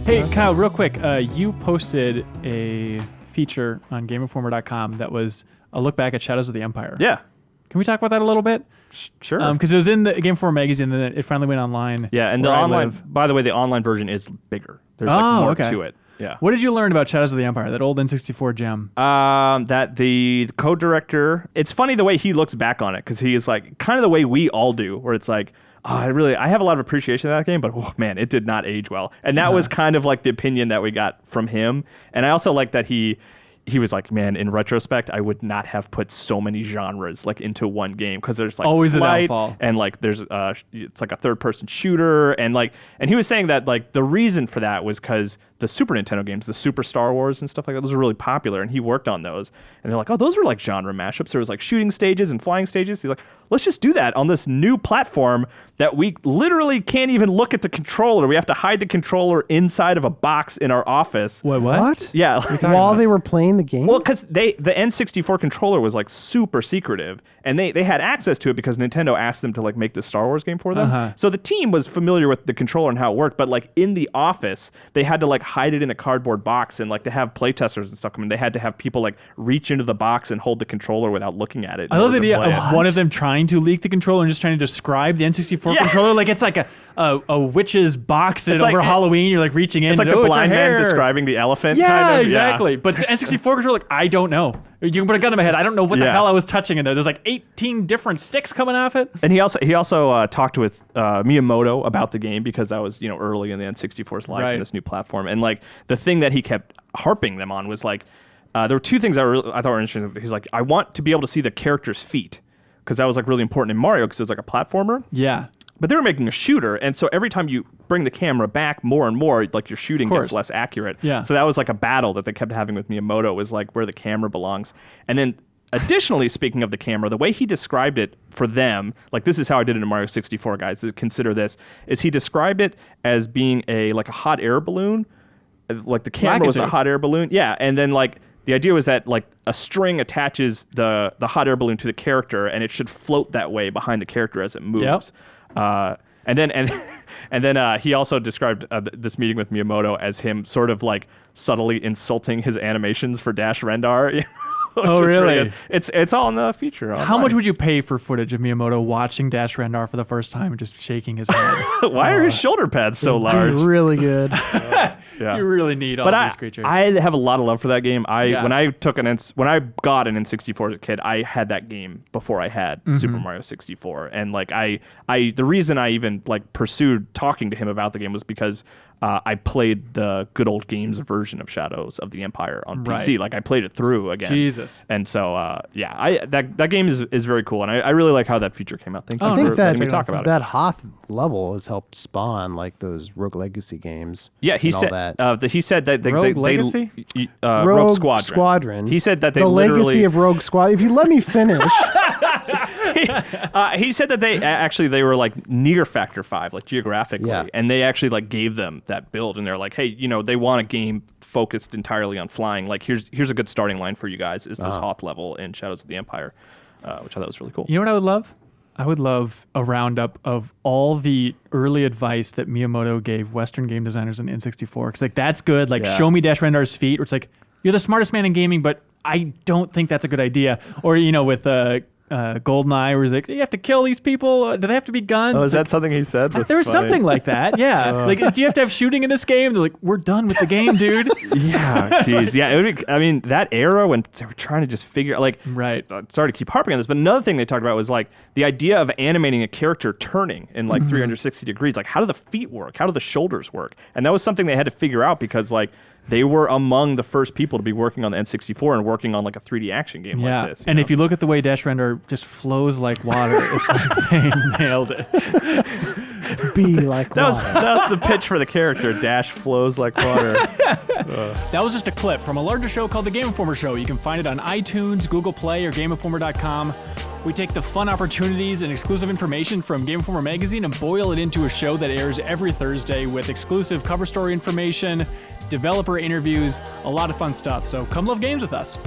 Hey, Kyle, real quick, you posted a feature on GameInformer.com that was a look back at Shadows of the Empire. Yeah. Can we talk about that a little bit? Sure. Because it was in the Game Informer magazine, and then it finally went online. Yeah, and the online, by the way, the online version is bigger. There's more to it. Yeah. What did you learn about Shadows of the Empire, that old N64 gem? That the co-director, it's funny the way he looks back on it, because he is like kind of the way we all do, where it's like, oh, I have a lot of appreciation of that game, but oh, man, it did not age well. And that was kind of like the opinion that we got from him. And I also like that he was like, man, in retrospect, I would not have put so many genres like into one game, because there's like always the flight, downfall, and like there's it's like a third-person shooter, and he was saying that like the reason for that was because the Super Nintendo games, the Super Star Wars and stuff like that, those were really popular, and he worked on those, and they're like, oh, those were like genre mashups. There was like shooting stages and flying stages. He's like, let's just do that on this new platform that we literally can't even look at the controller. We have to hide the controller inside of a box in our office. Wait, what? Yeah. While they were playing the game? Well, because the N64 controller was like super secretive, and they had access to it because Nintendo asked them to like make the Star Wars game for them. So the team was familiar with the controller and how it worked, but like in the office, they had to like hide it in a cardboard box, and like to have playtesters and stuff come in, they had to have people like reach into the box and hold the controller without looking at it. I love the idea of one of them trying to leak the controller and just trying to describe the N64 controller. Like it's like a witch's box over like, Halloween. You're like reaching in. It's like the blind man describing the elephant. Yeah, kind of. exactly. But the N64 controller, like, I don't know. You can put a gun in my head. I don't know what the hell I was touching in there. There's like 18 different sticks coming off it. And he also talked with Miyamoto about the game, because that was early in the N64's life in this new platform. And like the thing that he kept harping them on was like there were two things I thought were interesting. He's like, I want to be able to see the character's feet, because that was like really important in Mario, because it was like a platformer. Yeah. But they were making a shooter, and so every time you bring the camera back more and more, like your shooting gets less accurate. Yeah. So that was like a battle that they kept having with Miyamoto, was like where the camera belongs. And then additionally, speaking of the camera, the way he described it for them, like this is how I did it in Mario 64, guys, consider this, is he described it as being a hot air balloon. Like the camera was a hot air balloon. Yeah, and then like the idea was that like a string attaches the hot air balloon to the character, and it should float that way behind the character as it moves. Yep. And then he also described this meeting with Miyamoto as him sort of like subtly insulting his animations for Dash Rendar. Oh, really? It's all in the feature. Online. How much would you pay for footage of Miyamoto watching Dash Rendar for the first time and just shaking his head? Why are his shoulder pads so large? Really good. Do you really need all these creatures? I have a lot of love for that game. When I got an N64 as a kid, I had that game before I had Super Mario 64, and like the reason I even like pursued talking to him about the game was because I played the good old games version of Shadows of the Empire on PC. Like I played it through again. Jesus. And so that game is very cool, and I really like how that feature came out. Thank you for letting me talk about it. That Hoth level has helped spawn like those Rogue Legacy games. Yeah, he said he said that Rogue Legacy? Rogue Squadron. He said that they the literally legacy of Rogue Squadron. If you let me finish. He said that they were like near Factor 5, like geographically, and they actually like gave them that build, and they're like, hey, they want a game focused entirely on flying. Like here's a good starting line for you guys, is this Hoth level in Shadows of the Empire, which I thought was really cool. You know what I would love? I would love a roundup of all the early advice that Miyamoto gave Western game designers in N64. Because like that's good. Like show me Dash Rendar's feet. Or it's like, you're the smartest man in gaming, but I don't think that's a good idea. Or with GoldenEye, where he's like, you have to kill these people. Do they have to be guns? Oh, is that something he said? There was something like that. Yeah. Like, do you have to have shooting in this game? They're like, we're done with the game, dude. Yeah. Jeez. Yeah. It would be, I mean, that era when they were trying to just figure like, sorry to keep harping on this, but another thing they talked about was like the idea of animating a character turning in like 360 degrees. Like, how do the feet work? How do the shoulders work? And that was something they had to figure out, because like they were among the first people to be working on the N64 and working on like a 3D action game like this. And if you look at the way Dash Rendar just flows like water, it's like they nailed it. Be like water. That was the pitch for the character. Dash flows like water. That was just a clip from a larger show called The Game Informer Show. You can find it on iTunes, Google Play, or GameInformer.com. We take the fun opportunities and exclusive information from Game Informer magazine and boil it into a show that airs every Thursday with exclusive cover story information, developer interviews, a lot of fun stuff. So come love games with us.